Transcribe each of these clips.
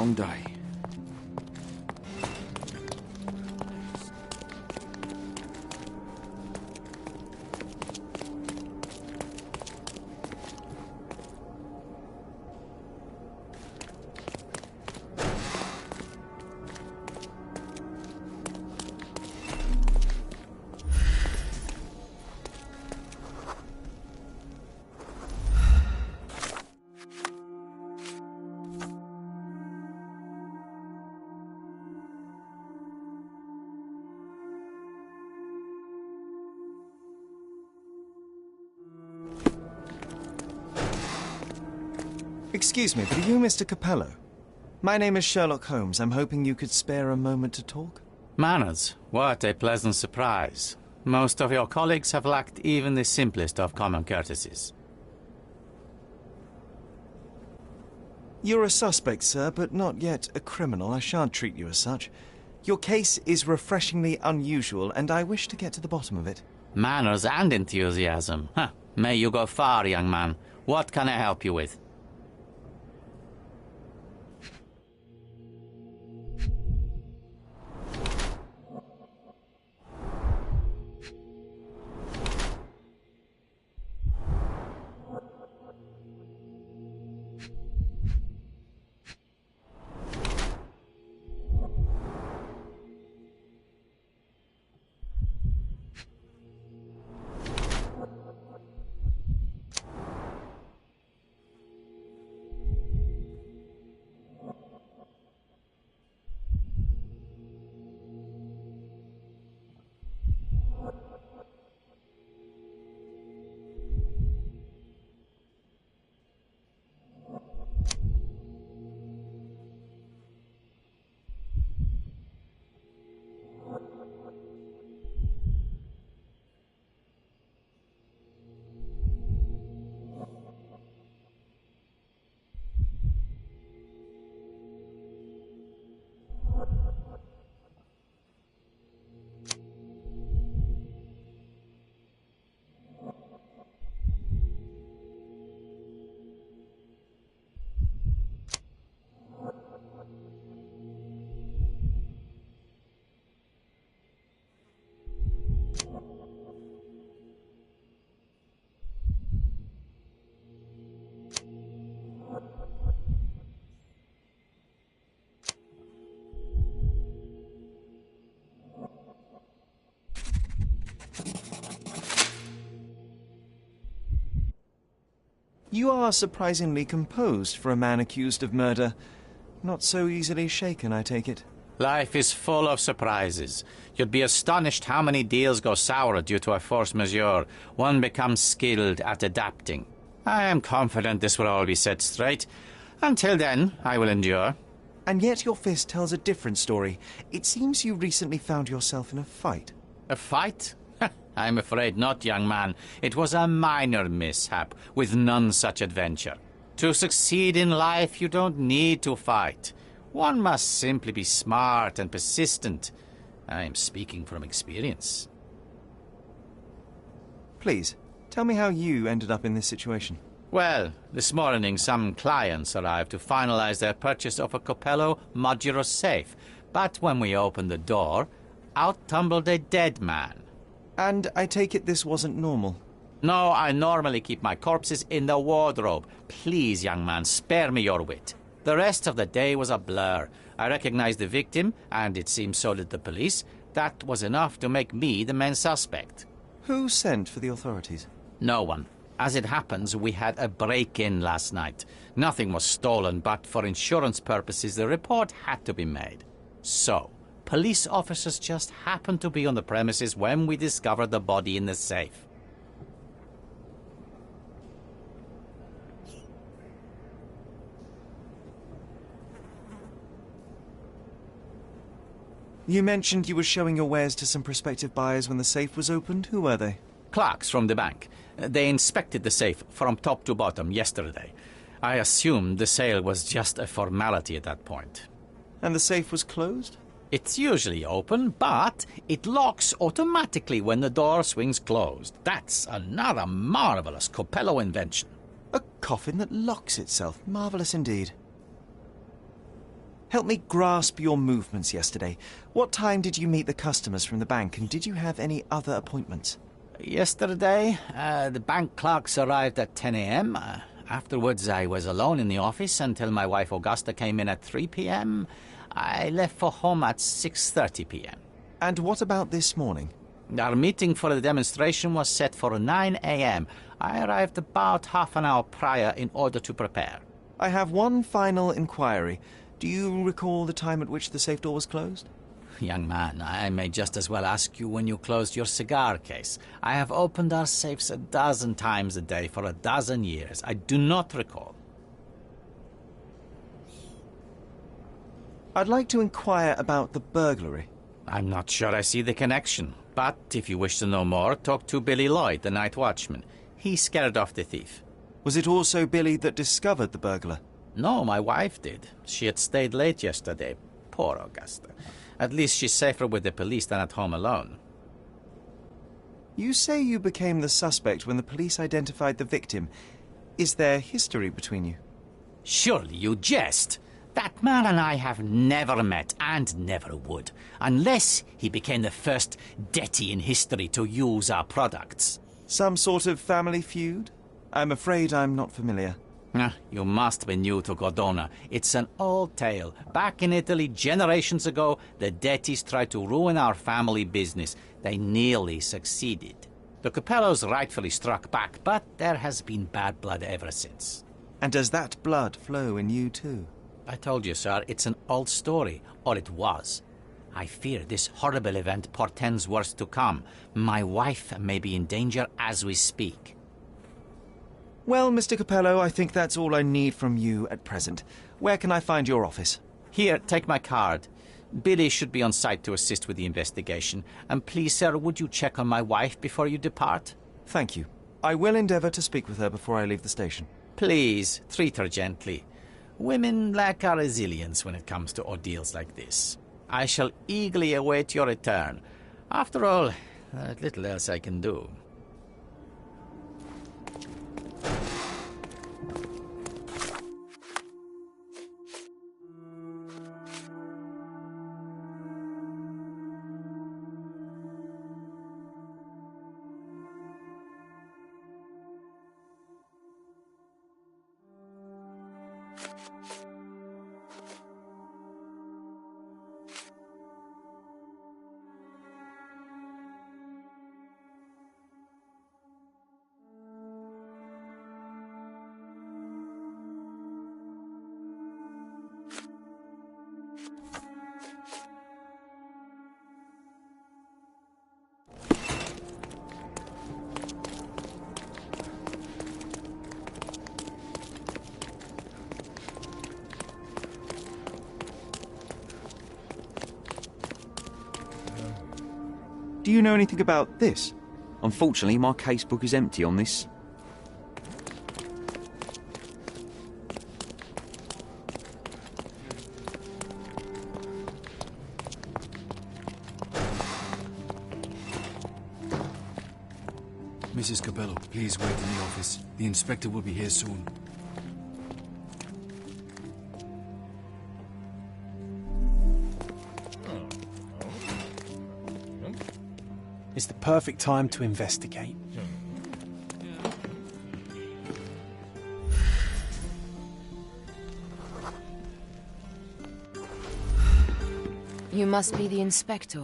long day. Excuse me, but are you Mr. Capello? My name is Sherlock Holmes. I'm hoping you could spare a moment to talk. Manners, what a pleasant surprise. Most of your colleagues have lacked even the simplest of common courtesies. You're a suspect, sir, but not yet a criminal. I shan't treat you as such. Your case is refreshingly unusual, and I wish to get to the bottom of it. Manners and enthusiasm. Huh. May you go far, young man. What can I help you with? You are surprisingly composed for a man accused of murder. Not so easily shaken, I take it. Life is full of surprises. You'd be astonished how many deals go sour due to a force majeure. One becomes skilled at adapting. I am confident this will all be set straight. Until then, I will endure. And yet your fist tells a different story. It seems you recently found yourself in a fight. A fight? I'm afraid not, young man. It was a minor mishap, with none such adventure. To succeed in life, you don't need to fight. One must simply be smart and persistent. I am speaking from experience. Please, tell me how you ended up in this situation. Well, this morning some clients arrived to finalize their purchase of a Capello modular safe. But when we opened the door, out tumbled a dead man. And I take it this wasn't normal? No, I normally keep my corpses in the wardrobe. Please, young man, spare me your wit. The rest of the day was a blur. I recognized the victim, and it seems so did the police. That was enough to make me the main suspect. Who sent for the authorities? No one. As it happens, we had a break-in last night. Nothing was stolen, but for insurance purposes, the report had to be made. So, police officers just happened to be on the premises when we discovered the body in the safe. You mentioned you were showing your wares to some prospective buyers when the safe was opened. Who were they? Clerks from the bank. They inspected the safe from top to bottom yesterday. I assumed the sale was just a formality at that point. And the safe was closed? It's usually open, but it locks automatically when the door swings closed. That's another marvelous Capello invention. A coffin that locks itself. Marvelous indeed. Help me grasp your movements yesterday. What time did you meet the customers from the bank, and did you have any other appointments? Yesterday, the bank clerks arrived at 10 a.m. Afterwards, I was alone in the office until my wife Augusta came in at 3 p.m. I left for home at 6:30 p.m. And what about this morning? Our meeting for the demonstration was set for 9 a.m. I arrived about half an hour prior in order to prepare. I have one final inquiry. Do you recall the time at which the safe door was closed? Young man, I may just as well ask you when you closed your cigar case. I have opened our safes a dozen times a day for a dozen years. I do not recall. I'd like to inquire about the burglary. I'm not sure I see the connection. But if you wish to know more, talk to Billy Lloyd, the night watchman. He scared off the thief. Was it also Billy that discovered the burglar? No, my wife did. She had stayed late yesterday. Poor Augusta. At least she's safer with the police than at home alone. You say you became the suspect when the police identified the victim. Is there history between you? Surely you jest. That man and I have never met, and never would, unless he became the first deity in history to use our products. Some sort of family feud? I'm afraid I'm not familiar. You must be new to Cordona. It's an old tale. Back in Italy, generations ago, the deities tried to ruin our family business. They nearly succeeded. The Capellos rightfully struck back, but there has been bad blood ever since. And does that blood flow in you too? I told you, sir, it's an old story, or it was. I fear this horrible event portends worse to come. My wife may be in danger as we speak. Well, Mr. Capello, I think that's all I need from you at present. Where can I find your office? Here, take my card. Billy should be on site to assist with the investigation. And please, sir, would you check on my wife before you depart? Thank you. I will endeavour to speak with her before I leave the station. Please, treat her gently. Women lack our resilience when it comes to ordeals like this. I shall eagerly await your return. After all, there's little else I can do. Do you know anything about this? Unfortunately, my casebook is empty on this. Mrs. Capello, please wait in the office. The inspector will be here soon. It's the perfect time to investigate. You must be the inspector.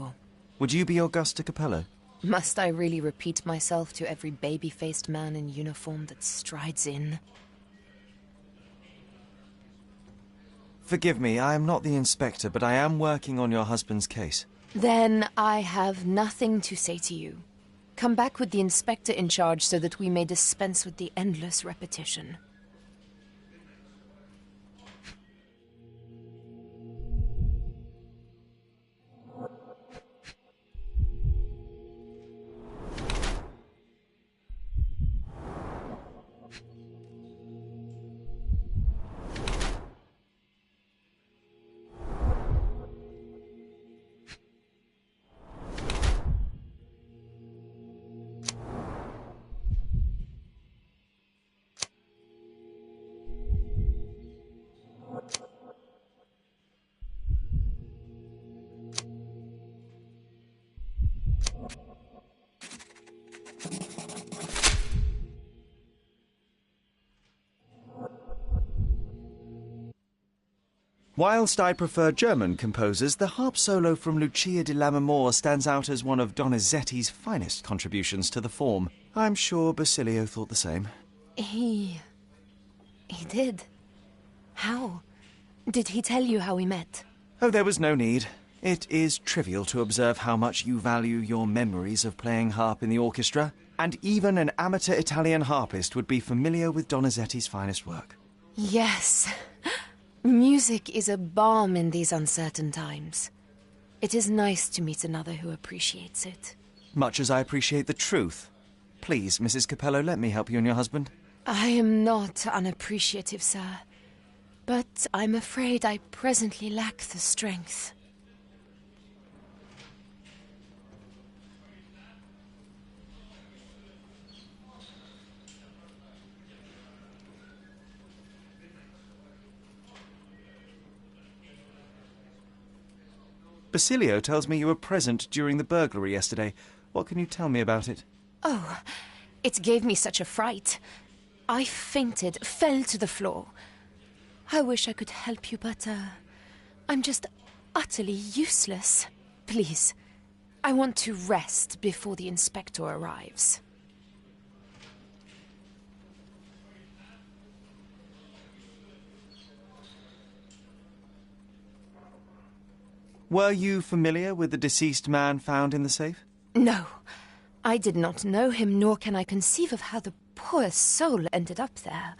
Would you be Augusta Capello? Must I really repeat myself to every baby-faced man in uniform that strides in? Forgive me, I am not the inspector, but I am working on your husband's case. Then I have nothing to say to you. Come back with the inspector in charge so that we may dispense with the endless repetition. Whilst I prefer German composers, the harp solo from Lucia di Lammermoor stands out as one of Donizetti's finest contributions to the form. I'm sure Basilio thought the same. He did. How? Did he tell you how we met? Oh, there was no need. It is trivial to observe how much you value your memories of playing harp in the orchestra, and even an amateur Italian harpist would be familiar with Donizetti's finest work. Yes. Music is a balm in these uncertain times. It is nice to meet another who appreciates it. Much as I appreciate the truth. Please, Mrs. Capello, let me help you and your husband. I am not unappreciative, sir. But I'm afraid I presently lack the strength. Basilio tells me you were present during the burglary yesterday. What can you tell me about it? Oh, it gave me such a fright. I fainted, fell to the floor. I wish I could help you, but, I'm just utterly useless. Please, I want to rest before the inspector arrives. Were you familiar with the deceased man found in the safe? No, I did not know him, nor can I conceive of how the poor soul ended up there.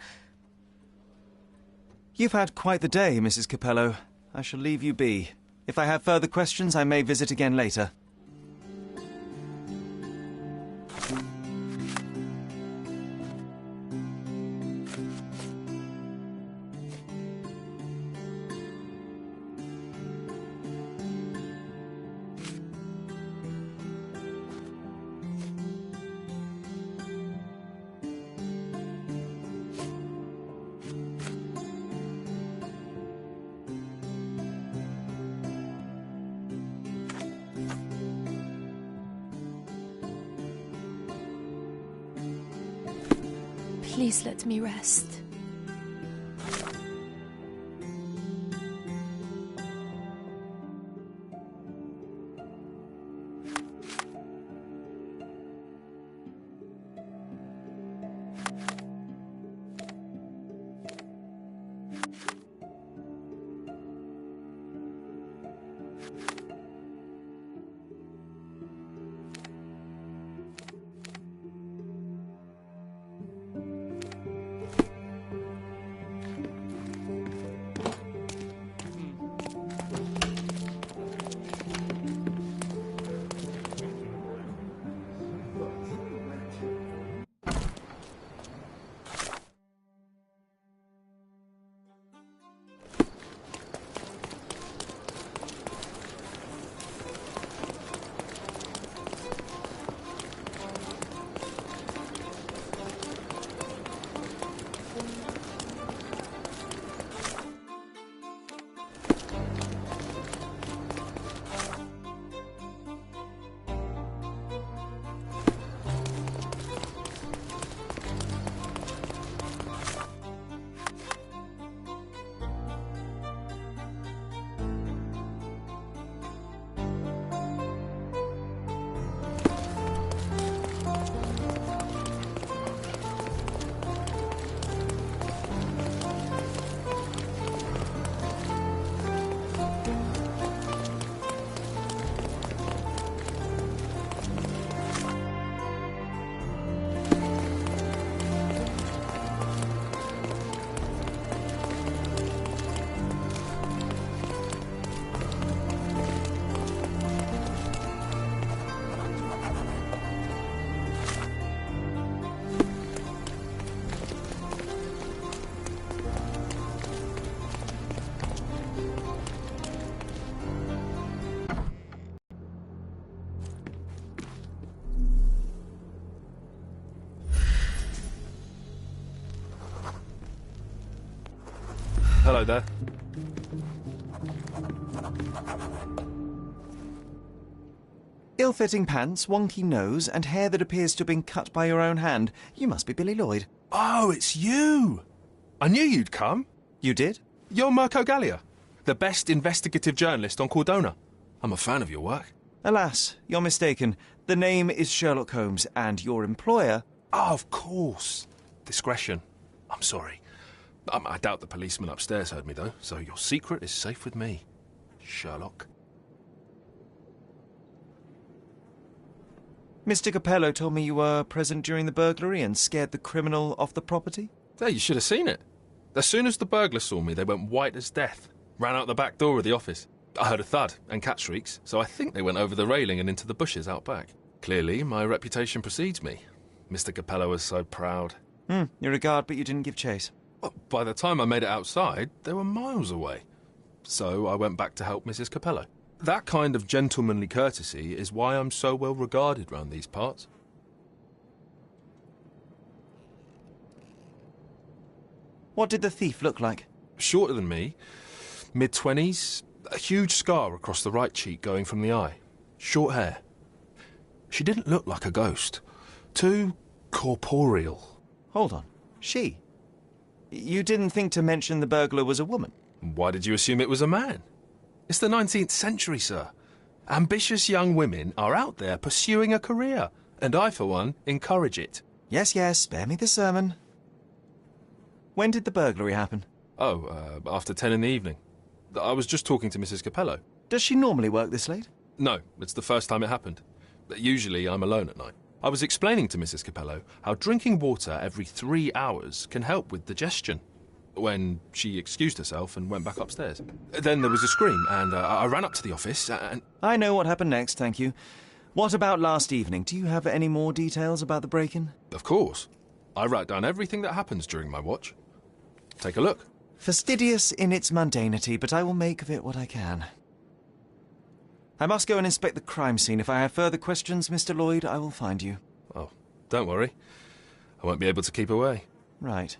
You've had quite the day, Mrs. Capello. I shall leave you be. If I have further questions, I may visit again later. Please let me rest. Hello there. Ill-fitting pants, wonky nose, and hair that appears to have been cut by your own hand. You must be Billy Lloyd. Oh, it's you! I knew you'd come. You did? You're Mirko Gallia. The best investigative journalist on Cordona. I'm a fan of your work. Alas, you're mistaken. The name is Sherlock Holmes, and your employer... Ah, of course. Discretion. I'm sorry. I doubt the policeman upstairs heard me, though, so your secret is safe with me, Sherlock. Mr. Capello told me you were present during the burglary and scared the criminal off the property? There, you should have seen it. As soon as the burglars saw me, they went white as death. Ran out the back door of the office. I heard a thud and cat shrieks, so I think they went over the railing and into the bushes out back. Clearly, my reputation precedes me. Mr. Capello was so proud. You're a guard, but you didn't give chase. Well, by the time I made it outside, they were miles away. So I went back to help Mrs. Capello. That kind of gentlemanly courtesy is why I'm so well regarded round these parts. What did the thief look like? Shorter than me, mid-20s, a huge scar across the right cheek going from the eye. Short hair. She didn't look like a ghost. Too corporeal. Hold on. She? You didn't think to mention the burglar was a woman? Why did you assume it was a man? It's the 19th century, sir. Ambitious young women are out there pursuing a career, and I, for one, encourage it. Yes, yes, spare me the sermon. When did the burglary happen? After 10 in the evening. I was just talking to Mrs. Capello. Does she normally work this late? No, it's the first time it happened. Usually I'm alone at night. I was explaining to Mrs. Capello how drinking water every 3 hours can help with digestion, when she excused herself and went back upstairs. Then there was a scream, and I ran up to the office, and... I know what happened next, thank you. What about last evening? Do you have any more details about the break-in? Of course. I write down everything that happens during my watch. Take a look. Fastidious in its mundanity, but I will make of it what I can. I must go and inspect the crime scene. If I have further questions, Mr. Lloyd, I will find you. Oh, don't worry. I won't be able to keep away. Right.